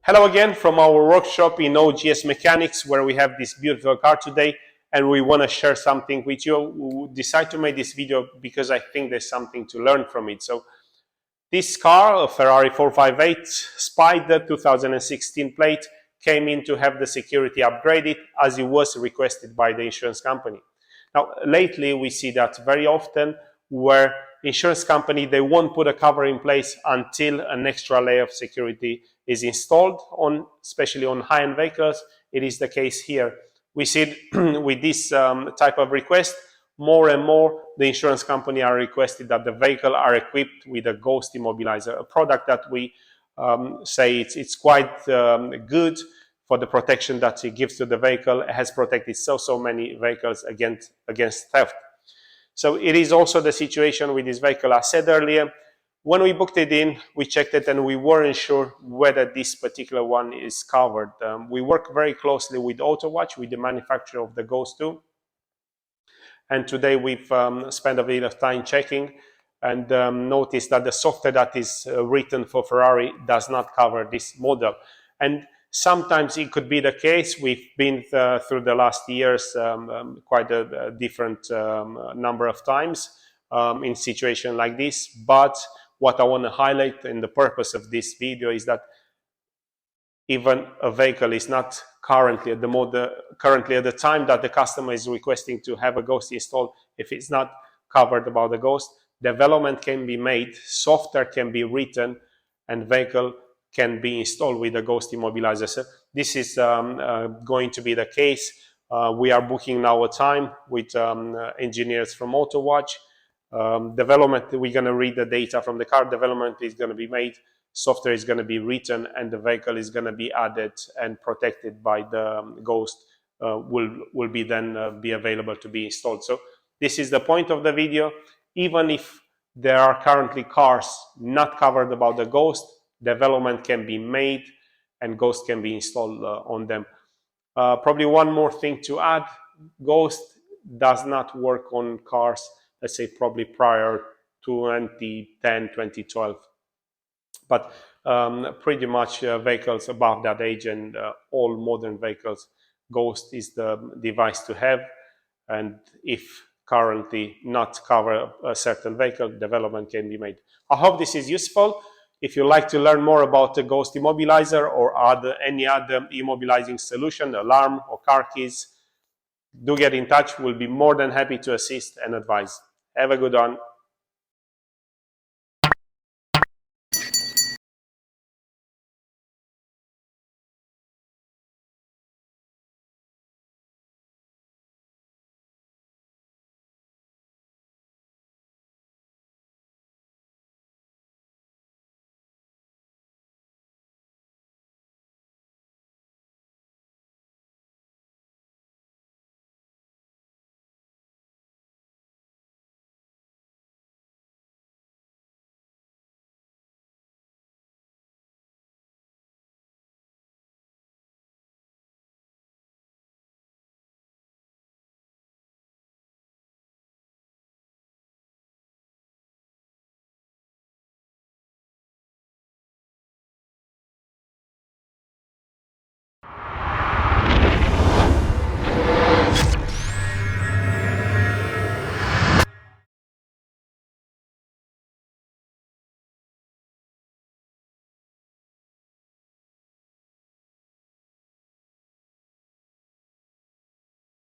Hello again from our workshop in OGS Mechanics, where we have this beautiful car today, and we want to share something with you. We decide to make this video because I think there's something to learn from it. So this car, a Ferrari 458 Spider 2016 plate, came in to have the security upgraded as it was requested by the insurance company. Now, lately we see that very often where insurance company, they won't put a cover in place until an extra layer of security is installed on, especially on high-end vehicles. It is the case here. We see with this type of request, more and more the insurance company are requested that the vehicle are equipped with a Ghost Immobiliser, a product that we say it's quite good for the protection that it gives to the vehicle. It has protected so many vehicles against theft. So it is also the situation with this vehicle. I said earlier, when we booked it in, we checked it and we weren't sure whether this particular one is covered. We work very closely with AutoWatch, with the manufacturer of the Ghost 2. And today we've spent a bit of time checking and noticed that the software that is written for Ferrari does not cover this model. And sometimes it could be the case. We've been through the last years quite a different number of times in situations like this. But what I want to highlight, and the purpose of this video, is that even a vehicle is not currently at the time that the customer is requesting to have a Ghost installed, if it's not covered about the Ghost, development can be made, software can be written, and vehicle can be installed with the Ghost Immobiliser. So this is going to be the case. We are booking now a time with engineers from AutoWatch. Development, we're going to read the data from the car. Development is going to be made, software is going to be written, and the vehicle is going to be added and protected by the Ghost. Will be then be available to be installed. So this is the point of the video. Even if there are currently cars not covered about the Ghost, development can be made and Ghost can be installed on them. Probably one more thing to add: Ghost does not work on cars, let's say probably prior to 2010, 2012. But pretty much vehicles above that age and all modern vehicles, Ghost is the device to have. And if currently not cover a certain vehicle, development can be made. I hope this is useful. If you'd like to learn more about the Ghost Immobiliser or any other immobilizing solution, alarm or car keys, do get in touch. We'll be more than happy to assist and advise. Have a good one.